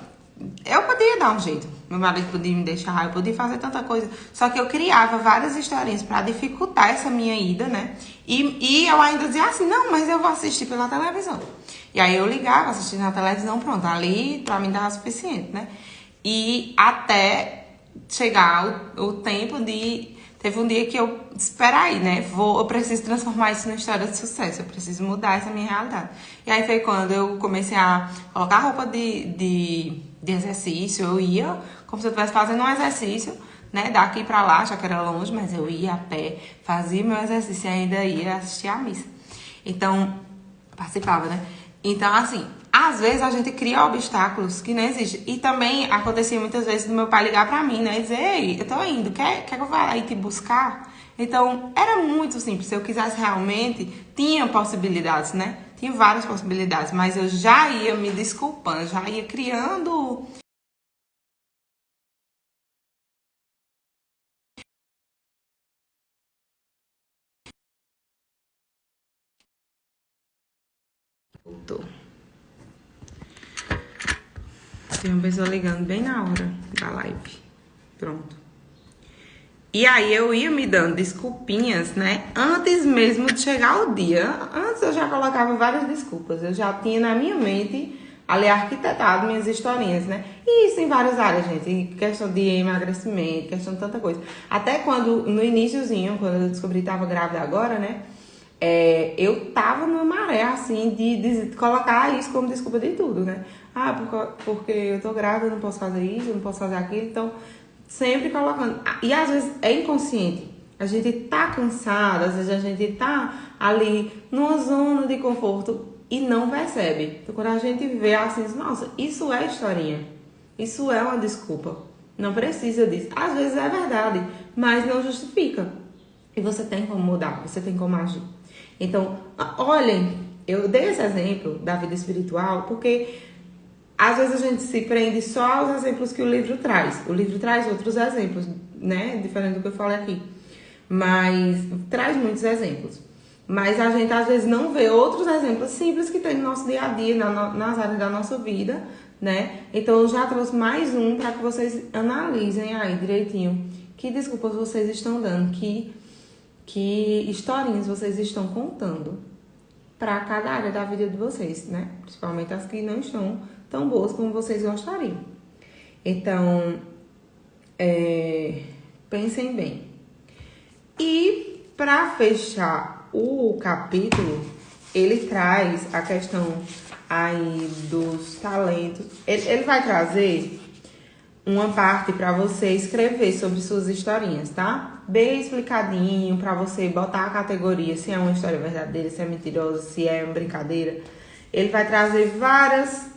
dar um jeito. Meu marido podia me deixar, eu podia fazer tanta coisa. Só que eu criava várias historinhas pra dificultar essa minha ida, né? E eu ainda dizia assim, não, mas eu vou assistir pela televisão. E aí eu ligava, assistia na televisão, pronto, ali pra mim dava suficiente, né? E até chegar o tempo de teve um dia que eu, espera aí, né? Eu preciso transformar isso numa história de sucesso, eu preciso mudar essa minha realidade. E aí foi quando eu comecei a colocar roupa de exercício, eu ia como se eu estivesse fazendo um exercício, né? Daqui pra lá, já que era longe, mas eu ia a pé, fazia meu exercício e ainda ia assistir a missa. Então, participava, né? Então, assim, às vezes a gente cria obstáculos que não existem. E também acontecia muitas vezes do meu pai ligar pra mim, né? E dizer, ei, eu tô indo, quer que eu vá aí te buscar? Então, era muito simples. Se eu quisesse realmente, tinha possibilidades, né? Tinha várias possibilidades, mas eu já ia me desculpando, já ia criando... Tem uma pessoa ligando bem na hora da live. Pronto. E aí eu ia me dando desculpinhas, né? Antes mesmo de chegar o dia. Antes eu já colocava várias desculpas. Eu já tinha na minha mente ali arquitetado minhas historinhas, né? E isso em várias áreas, gente. Questão de emagrecimento, questão de tanta coisa. Até quando, no iniciozinho, quando eu descobri que tava grávida agora, né? Eu tava numa maré, assim, de colocar isso como desculpa de tudo, né? Ah, porque eu tô grávida, eu não posso fazer isso, eu não posso fazer aquilo. Então, sempre colocando. E às vezes é inconsciente. A gente tá cansada, às vezes a gente tá ali numa zona de conforto e não percebe. Então, quando a gente vê assim, nossa, isso é historinha. Isso é uma desculpa. Não precisa disso. Às vezes é verdade, mas não justifica. E você tem como mudar, você tem como agir. Então, olhem, eu dei esse exemplo da vida espiritual porque às vezes a gente se prende só aos exemplos que o livro traz. O livro traz outros exemplos, né? Diferente do que eu falei aqui. Mas traz muitos exemplos. Mas a gente às vezes não vê outros exemplos simples que tem no nosso dia a dia, nas áreas da nossa vida, né? Então eu já trouxe mais um para que vocês analisem aí direitinho que desculpas vocês estão dando, que historinhas vocês estão contando para cada área da vida de vocês, né? Principalmente as que não estão tão boas como vocês gostariam. Então, pensem bem. E para fechar o capítulo, ele traz a questão aí dos talentos. Ele vai trazer uma parte para você escrever sobre suas historinhas, tá? Bem explicadinho para você botar a categoria, se é uma história verdadeira, se é mentirosa, se é uma brincadeira. Ele vai trazer várias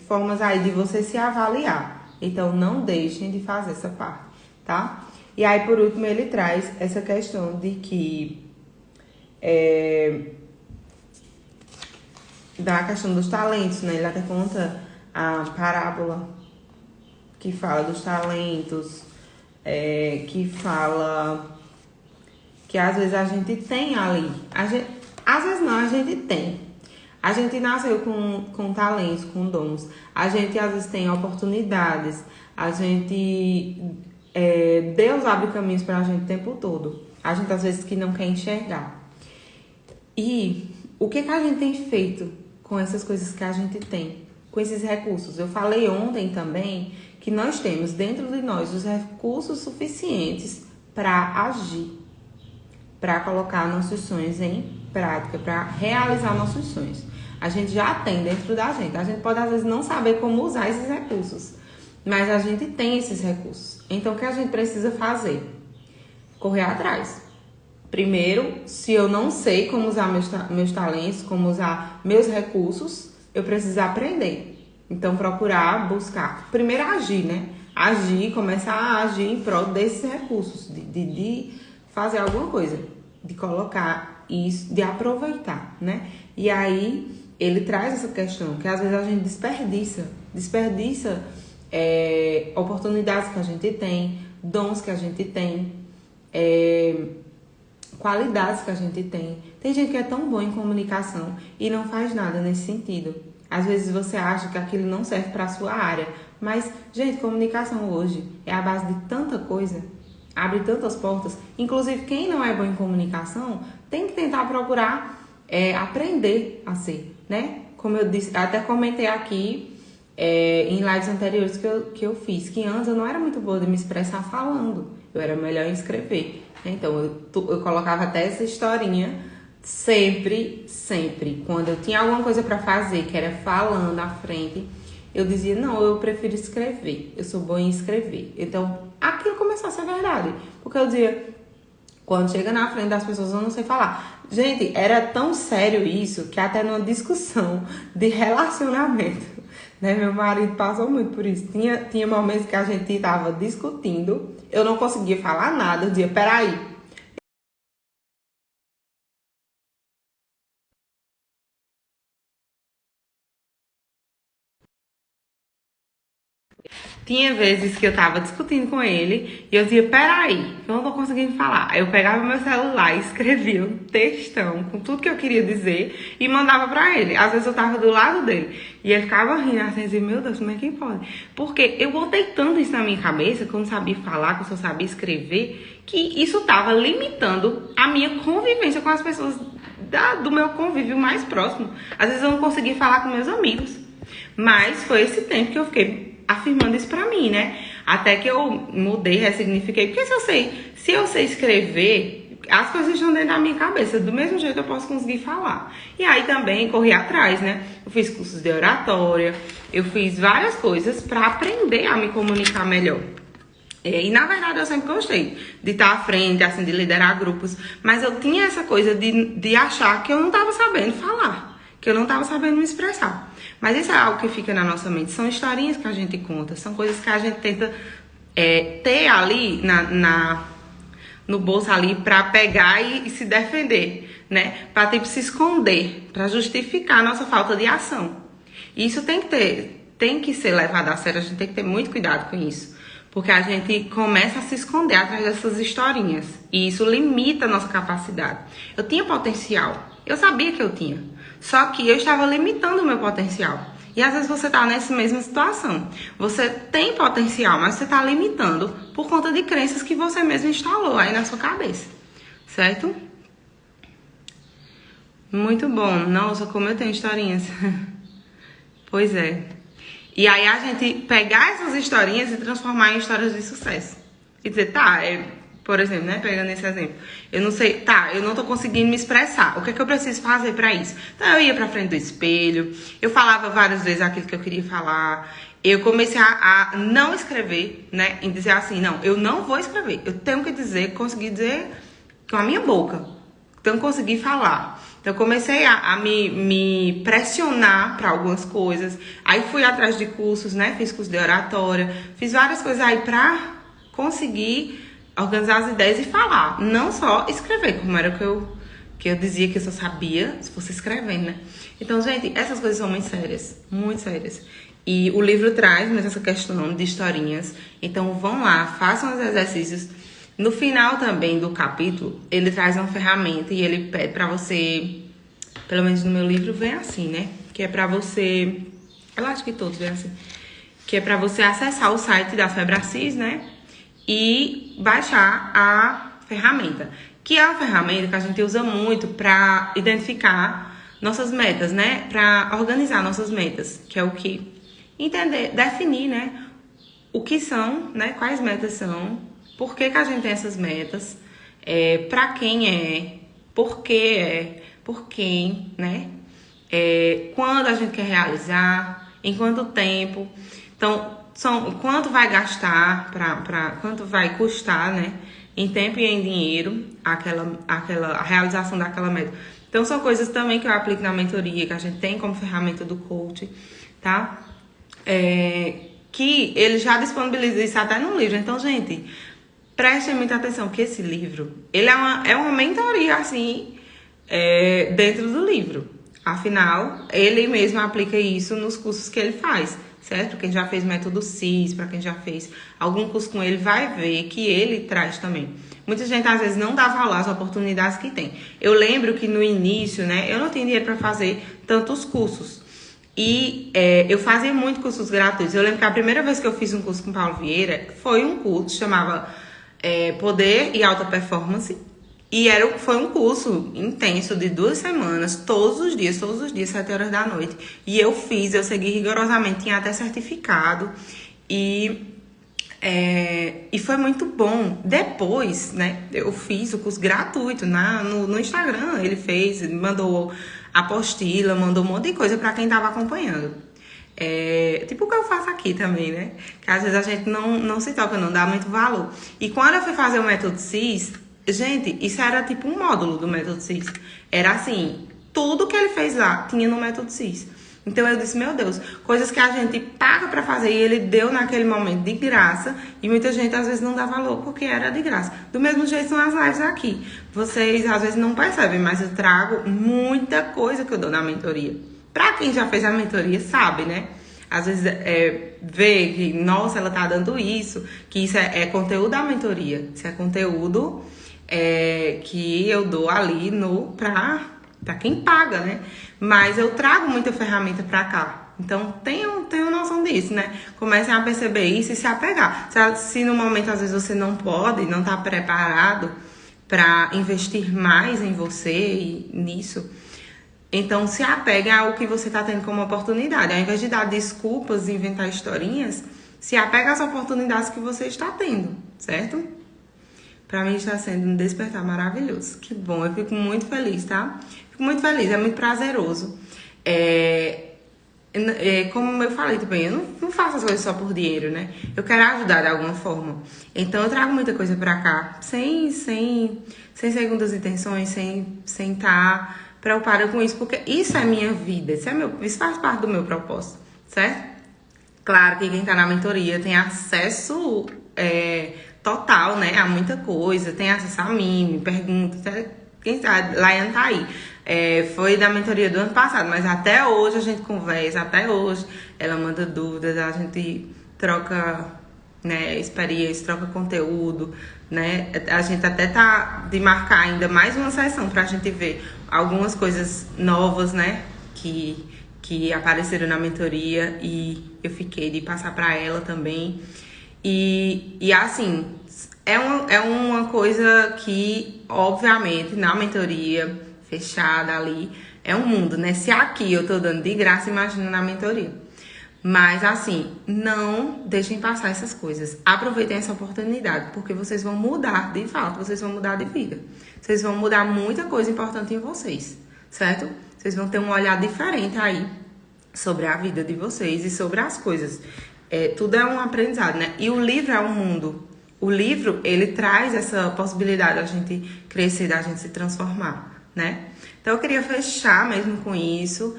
formas aí de você se avaliar. Então, não deixem de fazer essa parte, tá? E aí, por último, ele traz essa questão de que... da questão dos talentos, né? Ele até conta a parábola que fala dos talentos, que fala que às vezes a gente tem ali. Às vezes não, a gente tem. A gente nasceu com talentos, com dons. A gente às vezes tem oportunidades. A gente... Deus abre caminhos pra gente o tempo todo. A gente às vezes que não quer enxergar. E o que a gente tem feito com essas coisas que a gente tem? Com esses recursos? Eu falei ontem também que nós temos dentro de nós os recursos suficientes para agir, para colocar nossos sonhos em prática, para realizar nossos sonhos. A gente já tem dentro da gente. A gente pode às vezes não saber como usar esses recursos, mas a gente tem esses recursos. Então o que a gente precisa fazer? Correr atrás. Primeiro, se eu não sei como usar meus talentos, como usar meus recursos, eu preciso aprender. Então, procurar, buscar. Primeiro, agir, né? Agir, começar a agir em prol desses recursos, de fazer alguma coisa, de colocar isso, de aproveitar, né? E aí, ele traz essa questão, que às vezes a gente desperdiça oportunidades que a gente tem, dons que a gente tem, qualidades que a gente tem. Tem gente que é tão boa em comunicação e não faz nada nesse sentido. Às vezes você acha que aquilo não serve para a sua área, mas, gente, comunicação hoje é a base de tanta coisa, abre tantas portas. Inclusive, quem não é bom em comunicação tem que tentar procurar aprender a ser, né? Como eu disse, até comentei aqui em lives anteriores que eu fiz, que antes eu não era muito boa de me expressar falando. eu era melhor em escrever. Então, eu colocava até essa historinha sempre. Quando eu tinha alguma coisa para fazer, que era falando à frente, eu dizia, não, eu prefiro escrever. Eu sou boa em escrever. Então, aquilo começou a ser verdade. Porque eu dizia, quando chega na frente das pessoas, eu não sei falar. Gente, era tão sério isso, que até numa discussão de relacionamento, né? Meu marido passou muito por isso. Tinha momentos que a gente tava discutindo, eu não conseguia falar nada. Eu dizia, peraí. Tinha vezes que eu tava discutindo com ele e eu dizia, peraí, eu não tô conseguindo falar. Aí eu pegava meu celular e escrevia um textão com tudo que eu queria dizer e mandava pra ele. Às vezes eu tava do lado dele e ele ficava rindo assim, dizia, meu Deus, como é que pode? Porque eu botei tanto isso na minha cabeça, que eu não sabia falar, que eu só sabia escrever, que isso tava limitando a minha convivência com as pessoas do meu convívio mais próximo. Às vezes eu não conseguia falar com meus amigos. Mas foi esse tempo que eu fiquei afirmando isso pra mim, né? Até que eu mudei, ressignifiquei. Porque se eu sei escrever, as coisas estão dentro da minha cabeça. Do mesmo jeito eu posso conseguir falar. E aí também corri atrás, né? Eu fiz cursos de oratória, eu fiz várias coisas pra aprender a me comunicar melhor. E na verdade eu sempre gostei de estar à frente, assim, de liderar grupos. Mas eu tinha essa coisa de achar que eu não estava sabendo falar, que eu não estava sabendo me expressar. Mas isso é algo que fica na nossa mente. São historinhas que a gente conta, são coisas que a gente tenta ter ali no bolso ali para pegar e se defender, né? Para tipo se esconder, para justificar a nossa falta de ação. E isso tem que ser levado a sério, a gente tem que ter muito cuidado com isso. Porque a gente começa a se esconder atrás dessas historinhas. E isso limita a nossa capacidade. Eu tinha potencial. Eu sabia que eu tinha. Só que eu estava limitando o meu potencial. E às vezes você está nessa mesma situação. Você tem potencial, mas você está limitando por conta de crenças que você mesmo instalou aí na sua cabeça. Certo? Muito bom. Nossa, como eu tenho historinhas. Pois é. E aí a gente pegar essas historinhas e transformar em histórias de sucesso. E dizer, tá, por exemplo, né, pegando esse exemplo, eu não sei, tá, eu não tô conseguindo me expressar, o que é que eu preciso fazer pra isso? Então eu ia pra frente do espelho, eu falava várias vezes aquilo que eu queria falar, eu comecei a não escrever, né, em dizer assim, não, eu não vou escrever, eu tenho que dizer, conseguir dizer com a minha boca, então conseguir falar. Então eu comecei a me pressionar para algumas coisas. Aí fui atrás de cursos, né? Fiz curso de oratória. Fiz várias coisas aí para conseguir organizar as ideias e falar. Não só escrever, como era que eu dizia que eu só sabia se fosse escrevendo, né? Então, gente, essas coisas são muito sérias. Muito sérias. E o livro traz mesmo essa questão de historinhas. Então vão lá, façam os exercícios. No final também do capítulo, ele traz uma ferramenta e ele pede pra você, pelo menos no meu livro vem assim, né? Que é pra você, eu acho que todos vem assim, que é pra você acessar o site da Febracis, né? E baixar a ferramenta, que é uma ferramenta que a gente usa muito pra identificar nossas metas, né? Pra organizar nossas metas, que é o que? Entender, definir, né? O que são, né? Quais metas são. Por que a gente tem essas metas? Para quem por que por quem, né? Quando a gente quer realizar, em quanto tempo. Então, quanto vai gastar, quanto vai custar, né? Em tempo e em dinheiro, a realização daquela meta. Então, são coisas também que eu aplico na mentoria, que a gente tem como ferramenta do coach, tá? Que ele já disponibiliza isso até no livro. Então, gente, prestem muita atenção, porque esse livro, ele é uma mentoria, assim, dentro do livro. Afinal, ele mesmo aplica isso nos cursos que ele faz, certo? Quem já fez método CIS, para quem já fez algum curso com ele, vai ver que ele traz também. Muita gente, às vezes, não dá valor às oportunidades que tem. Eu lembro que no início, né, eu não tinha dinheiro para fazer tantos cursos. E eu fazia muito cursos gratuitos. Eu lembro que a primeira vez que eu fiz um curso com o Paulo Vieira, foi um curso, chamava Poder e Alta Performance. E foi um curso intenso de 2 semanas, todos os dias, 7 horas da noite. E eu segui rigorosamente, tinha até certificado. E E foi muito bom. Depois, né, eu fiz o curso gratuito no Instagram. Ele fez, mandou apostila, mandou um monte de coisa para quem tava acompanhando. Tipo o que eu faço aqui também, né? Que às vezes a gente não se toca, não dá muito valor. E quando eu fui fazer o método CIS, gente, isso era tipo um módulo do método CIS. Era assim, tudo que ele fez lá tinha no método CIS. Então eu disse, meu Deus, coisas que a gente paga pra fazer e ele deu naquele momento de graça, e muita gente às vezes não dá valor porque era de graça. Do mesmo jeito são as lives aqui. Vocês às vezes não percebem, mas eu trago muita coisa que eu dou na mentoria. Pra quem já fez a mentoria sabe, né? Às vezes vê que, nossa, ela tá dando isso, que isso é conteúdo da mentoria. Isso é conteúdo que eu dou ali pra quem paga, né? Mas eu trago muita ferramenta pra cá. Então, tenham noção disso, né? Comecem a perceber isso e se apegar. Se no momento, às vezes, você não pode, não tá preparado pra investir mais em você e nisso, então se apegue ao que você tá tendo como oportunidade. Ao invés de dar desculpas e inventar historinhas, se apega às oportunidades que você está tendo, certo? Pra mim está sendo um despertar maravilhoso. Que bom, eu fico muito feliz, tá? Fico muito feliz, é muito prazeroso. Como eu falei também, eu não faço as coisas só por dinheiro, né? Eu quero ajudar de alguma forma. Então eu trago muita coisa pra cá, sem segundas intenções, sem estar preocupada com isso, porque isso é minha vida, isso faz parte do meu propósito, certo? Claro que quem tá na mentoria tem acesso total, né, a muita coisa, tem acesso a mim, me pergunta, quem sabe, Laiane tá aí. Foi da mentoria do ano passado, mas até hoje a gente conversa, até hoje ela manda dúvidas, a gente troca, né, experiência, troca conteúdo, né? A gente até tá de marcar ainda mais uma sessão pra gente ver algumas coisas novas, né, que apareceram na mentoria e eu fiquei de passar pra ela também. E assim, é uma coisa que, obviamente, na mentoria fechada ali, é um mundo, né? Se aqui eu tô dando de graça, imagina na mentoria. Mas assim, não deixem passar essas coisas. Aproveitem essa oportunidade, porque vocês vão mudar, de fato, vocês vão mudar de vida. Vocês vão mudar muita coisa importante em vocês, certo? Vocês vão ter um olhar diferente aí sobre a vida de vocês e sobre as coisas. Tudo é um aprendizado, né? E o livro é um mundo. O livro, ele traz essa possibilidade da gente crescer, da gente se transformar, né? Então, eu queria fechar mesmo com isso.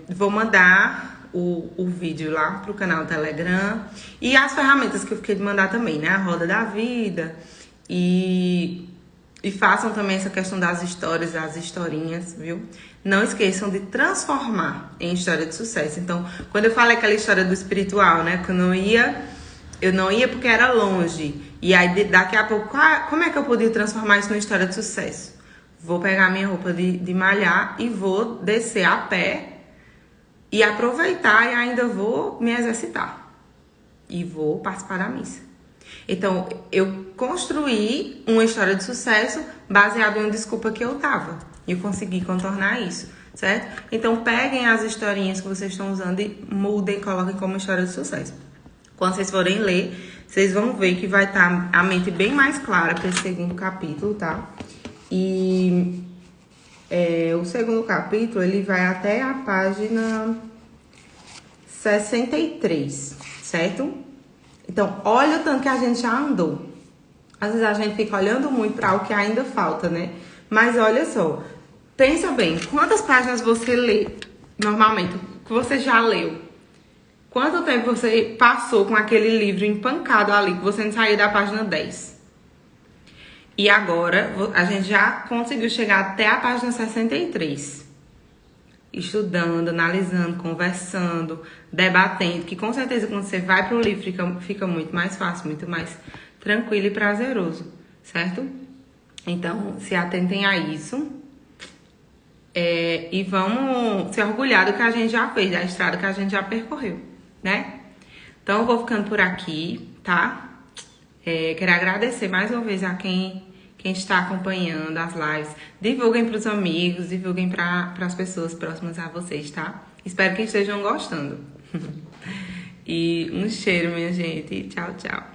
Vou mandar o vídeo lá pro canal do Telegram. E as ferramentas que eu fiquei de mandar também, né? A Roda da Vida. E façam também essa questão das histórias, das historinhas, viu? Não esqueçam de transformar em história de sucesso. Então, quando eu falei aquela história do espiritual, né? Que eu não ia porque era longe. E aí, daqui a pouco, como é que eu podia transformar isso numa história de sucesso? Vou pegar minha roupa de malhar e vou descer a pé e aproveitar e ainda vou me exercitar. E vou participar da missa. Então, eu construí uma história de sucesso baseada em uma desculpa que eu tava. E eu consegui contornar isso, certo? Então, peguem as historinhas que vocês estão usando e mudem, coloquem como história de sucesso. Quando vocês forem ler, vocês vão ver que vai estar a mente bem mais clara para esse segundo capítulo, tá? E o segundo capítulo, ele vai até a página 63, certo? Então, olha o tanto que a gente já andou. Às vezes a gente fica olhando muito para o que ainda falta, né? Mas olha só, pensa bem, quantas páginas você lê normalmente, que você já leu? Quanto tempo você passou com aquele livro empancado ali, que você não saía da página 10? E agora, a gente já conseguiu chegar até a página 63. Estudando, analisando, conversando, debatendo, que com certeza quando você vai para o livro fica muito mais fácil, muito mais tranquilo e prazeroso, certo? Então, se atentem a isso e vamos se orgulhar do que a gente já fez, da estrada que a gente já percorreu, né? Então, eu vou ficando por aqui, tá? Quero agradecer mais uma vez a quem está acompanhando as lives. Divulguem para os amigos, divulguem para as pessoas próximas a vocês, tá? Espero que estejam gostando. E um cheiro, minha gente. Tchau, tchau.